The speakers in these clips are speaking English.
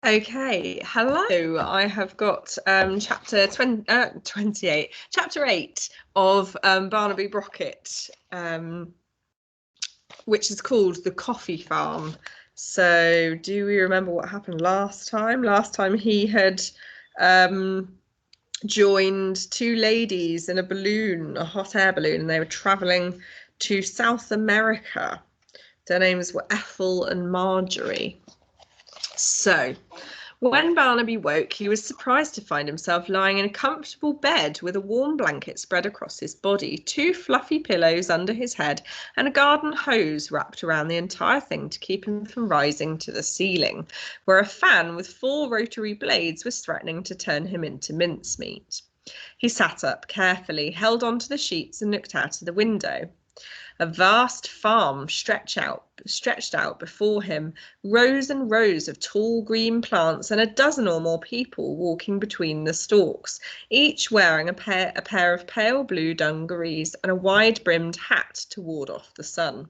Okay, hello. I have got chapter 28, chapter 8 of Barnaby Brocket, which is called The Coffee Farm. So do we remember what happened last time? Last time he had joined two ladies in a balloon, a hot air balloon, and they were travelling to South America. Their names were Ethel and Marjorie. So when Barnaby woke, he was surprised to find himself lying in a comfortable bed with a warm blanket spread across his body, two fluffy pillows under his head, and a garden hose wrapped around the entire thing to keep him from rising to the ceiling, where a fan with 4 rotary blades was threatening to turn him into mincemeat. He sat up carefully, held onto the sheets, and looked out of the window. A vast farm stretched out before him, rows and rows of tall green plants, and a dozen or more people walking between the stalks, each wearing a pair of pale blue dungarees and a wide-brimmed hat to ward off the sun.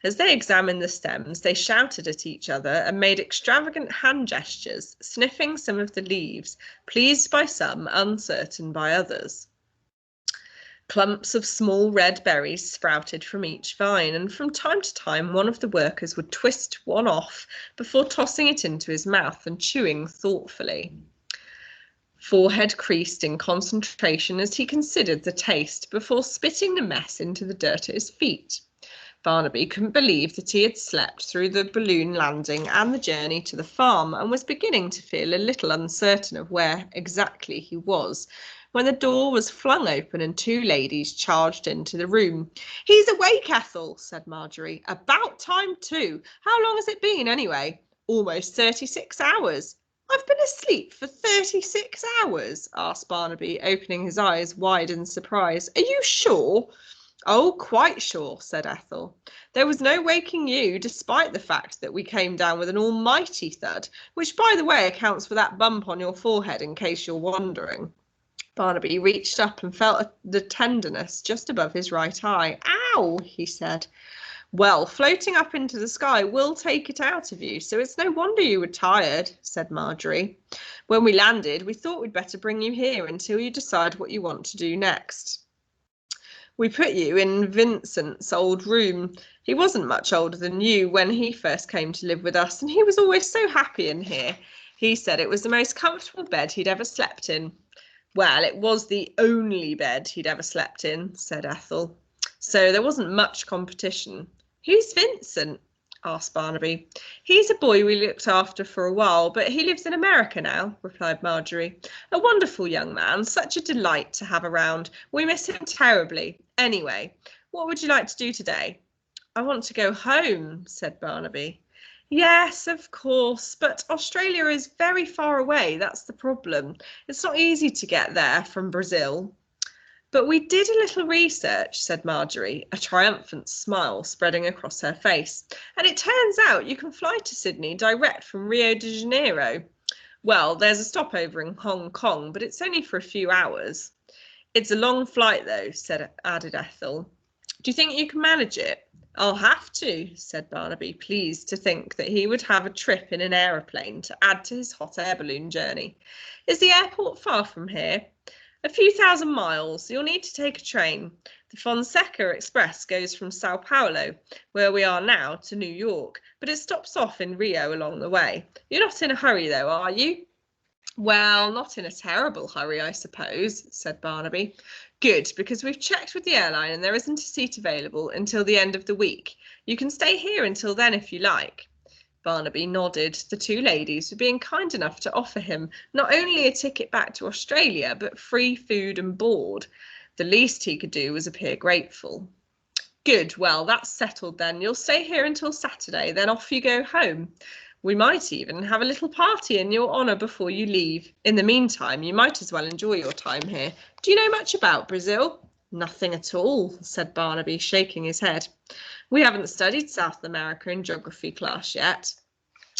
As they examined the stems, they shouted at each other and made extravagant hand gestures, sniffing some of the leaves, pleased by some, uncertain by others. Clumps of small red berries sprouted from each vine, and from time to time one of the workers would twist one off before tossing it into his mouth and chewing thoughtfully. Forehead creased in concentration as he considered the taste before spitting the mess into the dirt at his feet. Barnaby couldn't believe that he had slept through the balloon landing and the journey to the farm, and was beginning to feel a little uncertain of where exactly he was, when the door was flung open and 2 ladies charged into the room. "He's awake, Ethel," said Marjorie. "About time too. How long has it been, anyway?" "Almost 36 hours. "I've been asleep for 36 hours?" asked Barnaby, opening his eyes wide in surprise. "Are you sure?" "Oh, quite sure," said Ethel. "There was no waking you, despite the fact that we came down with an almighty thud, which, by the way, accounts for that bump on your forehead, in case you're wondering." Barnaby reached up and felt the tenderness just above his right eye. "Ow!" he said. "Well, floating up into the sky will take it out of you, so it's no wonder you were tired," said Marjorie. "When we landed, we thought we'd better bring you here until you decide what you want to do next. We put you in Vincent's old room. He wasn't much older than you when he first came to live with us, and he was always so happy in here. He said it was the most comfortable bed he'd ever slept in." "Well, it was the only bed he'd ever slept in," said Ethel. "So there wasn't much competition." "Who's Vincent?" asked Barnaby. "He's a boy we looked after for a while, but he lives in America now," replied Marjorie. "A wonderful young man, such a delight to have around. We miss him terribly. Anyway, what would you like to do today?" "I want to go home," said Barnaby. "Yes, of course, but Australia is very far away, that's the problem. It's not easy to get there from Brazil." "But we did a little research," said Marjorie, a triumphant smile spreading across her face, "and it turns out you can fly to Sydney direct from Rio de Janeiro. Well, there's a stopover in Hong Kong, but it's only for a few hours." "It's a long flight, though," added Ethel. "Do you think you can manage it?" "I'll have to," said Barnaby, pleased to think that he would have a trip in an aeroplane to add to his hot air balloon journey. "Is the airport far from here?" "A few thousand miles. You'll need to take a train. The Fonseca Express goes from Sao Paulo, where we are now, to New York, but it stops off in Rio along the way. You're not in a hurry, though, are you?" "Well, not in a terrible hurry, I suppose," said Barnaby. "Good, because we've checked with the airline and there isn't a seat available until the end of the week. You can stay here until then if you like." Barnaby nodded. The 2 ladies were being kind enough to offer him not only a ticket back to Australia, but free food and board. The least he could do was appear grateful. "Good, well, that's settled then. You'll stay here until Saturday, then off you go home. We might even have a little party in your honour before you leave. In the meantime, you might as well enjoy your time here. Do you know much about Brazil?" "Nothing at all," said Barnaby, shaking his head. "We haven't studied South America in geography class yet."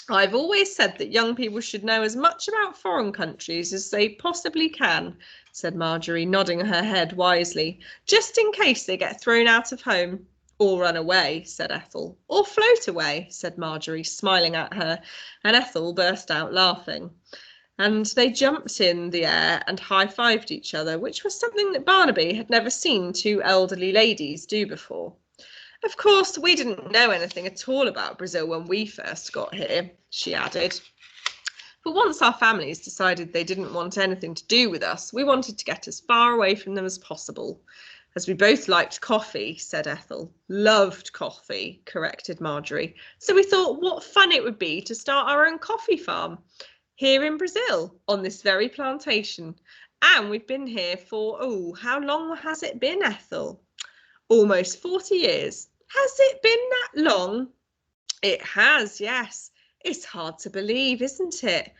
"I've always said that young people should know as much about foreign countries as they possibly can," said Marjorie, nodding her head wisely, "just in case they get thrown out of home. Or run away, said Ethel. Or float away, said Marjorie, smiling at her, and Ethel burst out laughing. And they jumped in the air and high-fived each other, which was something that Barnaby had never seen two elderly ladies do before. Of course, we didn't know anything at all about Brazil when we first got here, she added. But once our families decided they didn't want anything to do with us, we wanted to get as far away from them as possible. As we both liked coffee, said Ethel. Loved coffee, corrected Marjorie. So we thought what fun it would be to start our own coffee farm here in Brazil on this very plantation. And we've been here for, how long has it been, Ethel? Almost 40 years. Has it been that long? It has, yes. It's hard to believe, isn't it?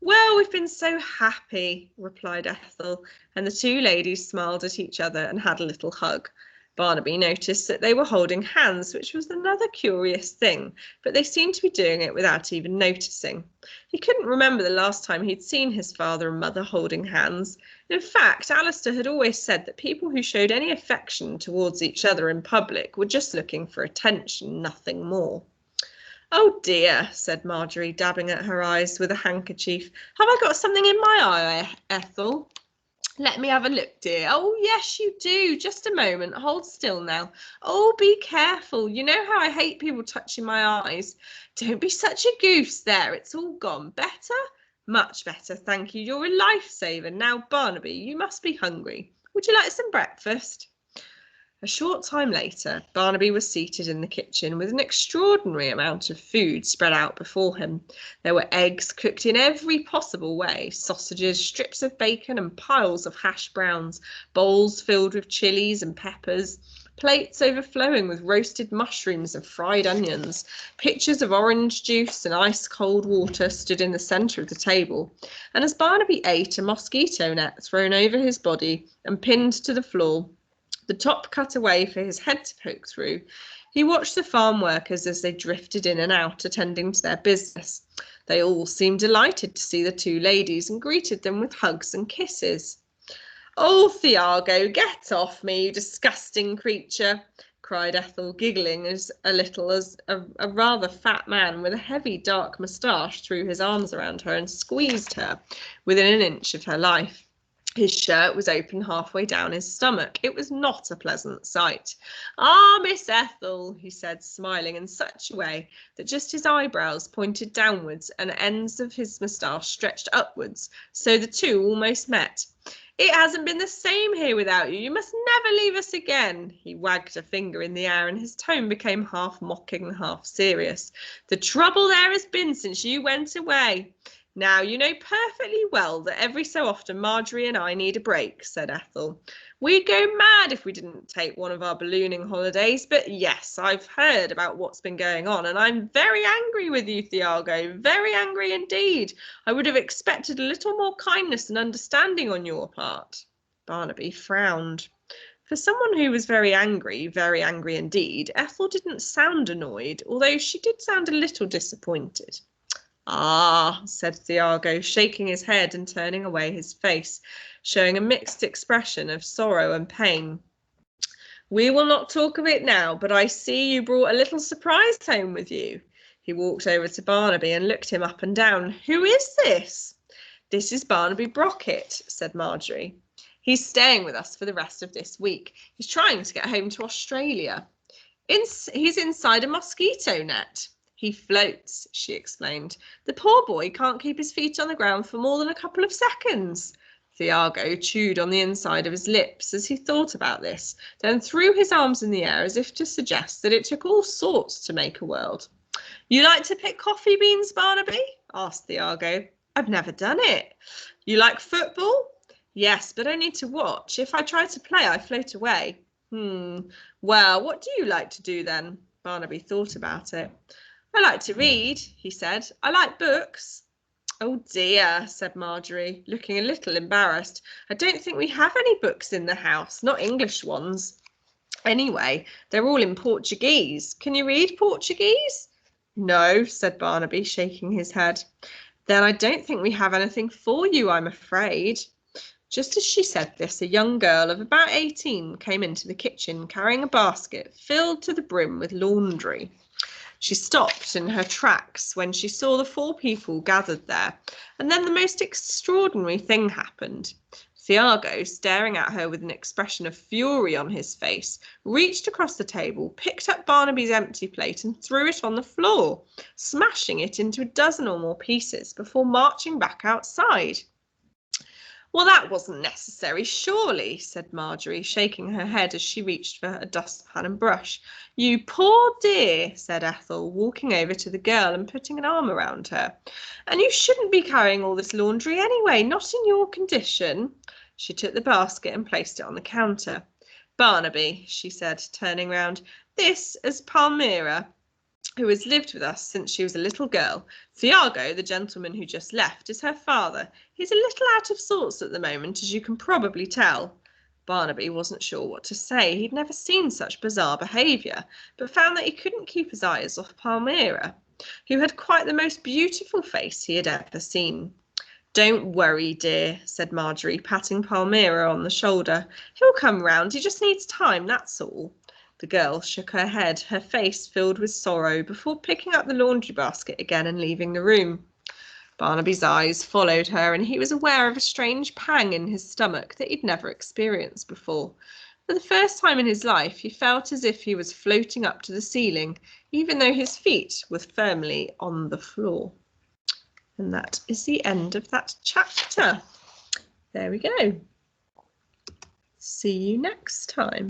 Well, we've been so happy, replied Ethel, and the two ladies smiled at each other and had a little hug. Barnaby noticed that they were holding hands, which was another curious thing, but they seemed to be doing it without even noticing. He couldn't remember the last time he'd seen his father and mother holding hands. In fact, Alistair had always said that people who showed any affection towards each other in public were just looking for attention, nothing more. Oh dear, said Marjorie, dabbing at her eyes with a handkerchief. Have I got something in my eye, Ethel? Let me have a look, dear. Oh, yes, you do. Just a moment. Hold still now. Oh, be careful. You know how I hate people touching my eyes. Don't be such a goose. There, it's all gone. Better? Much better, thank you. You're a lifesaver. Now, Barnaby, you must be hungry. Would you like some breakfast? A short time later, Barnaby was seated in the kitchen with an extraordinary amount of food spread out before him. There were eggs cooked in every possible way, sausages, strips of bacon and piles of hash browns, bowls filled with chilies and peppers, plates overflowing with roasted mushrooms and fried onions. Pitchers of orange juice and ice-cold water stood in the centre of the table, and as Barnaby ate, a mosquito net thrown over his body and pinned to the floor, the top cut away for his head to poke through, he watched the farm workers as they drifted in and out, attending to their business. They all seemed delighted to see the two ladies and greeted them with hugs and kisses. Oh, Thiago, get off me, you disgusting creature, cried Ethel, giggling as a rather fat man with a heavy dark moustache threw his arms around her and squeezed her within an inch of her life. His shirt was open halfway down his stomach. It was not a pleasant sight. Ah, Miss Ethel, he said, smiling in such a way that just his eyebrows pointed downwards and ends of his moustache stretched upwards, so the two almost met. It hasn't been the same here without you. You must never leave us again. He wagged a finger in the air and his tone became half mocking, half serious. The trouble there has been since you went away. Now, you know perfectly well that every so often Marjorie and I need a break, said Ethel. We'd go mad if we didn't take one of our ballooning holidays, but yes, I've heard about what's been going on, and I'm very angry with you, Thiago, very angry indeed. I would have expected a little more kindness and understanding on your part. Barnaby frowned. For someone who was very angry indeed, Ethel didn't sound annoyed, although she did sound a little disappointed. Ah, said Thiago, shaking his head and turning away his face, showing a mixed expression of sorrow and pain. We will not talk of it now, but I see you brought a little surprise home with you. He walked over to Barnaby and looked him up and down. Who is this? This is Barnaby Brocket, said Marjorie. He's staying with us for the rest of this week. He's trying to get home to Australia. He's inside a mosquito net. He floats, she explained. The poor boy can't keep his feet on the ground for more than a couple of seconds. Thiago chewed on the inside of his lips as he thought about this, then threw his arms in the air as if to suggest that it took all sorts to make a world. You like to pick coffee beans, Barnaby? Asked Thiago. I've never done it. You like football? Yes, but only to watch. If I try to play, I float away. Well, what do you like to do then? Barnaby thought about it. I like to read, he said. I like books. Oh dear, said Marjorie, looking a little embarrassed. I don't think we have any books in the house, not English ones. Anyway, they're all in Portuguese. Can you read Portuguese? No, said Barnaby, shaking his head. Then I don't think we have anything for you, I'm afraid. Just as she said this, a young girl of about 18 came into the kitchen carrying a basket filled to the brim with laundry. She stopped in her tracks when she saw the 4 people gathered there, and then the most extraordinary thing happened. Thiago, staring at her with an expression of fury on his face, reached across the table, picked up Barnaby's empty plate and threw it on the floor, smashing it into a dozen or more pieces before marching back outside. "Well, that wasn't necessary, surely," said Marjorie, shaking her head as she reached for a dustpan and brush. "You poor dear," said Ethel, walking over to the girl and putting an arm around her. "And you shouldn't be carrying all this laundry anyway, not in your condition." She took the basket and placed it on the counter. "Barnaby," she said, turning round, "this is Palmyra, who has lived with us since she was a little girl. Thiago, the gentleman who just left, is her father. He's a little out of sorts at the moment, as you can probably tell." Barnaby wasn't sure what to say. He'd never seen such bizarre behaviour, but found that he couldn't keep his eyes off Palmyra, who had quite the most beautiful face he had ever seen. "Don't worry, dear," said Marjorie, patting Palmyra on the shoulder. "He'll come round. He just needs time, that's all." The girl shook her head, her face filled with sorrow, before picking up the laundry basket again and leaving the room. Barnaby's eyes followed her, and he was aware of a strange pang in his stomach that he'd never experienced before. For the first time in his life, he felt as if he was floating up to the ceiling, even though his feet were firmly on the floor. And that is the end of that chapter. There we go. See you next time.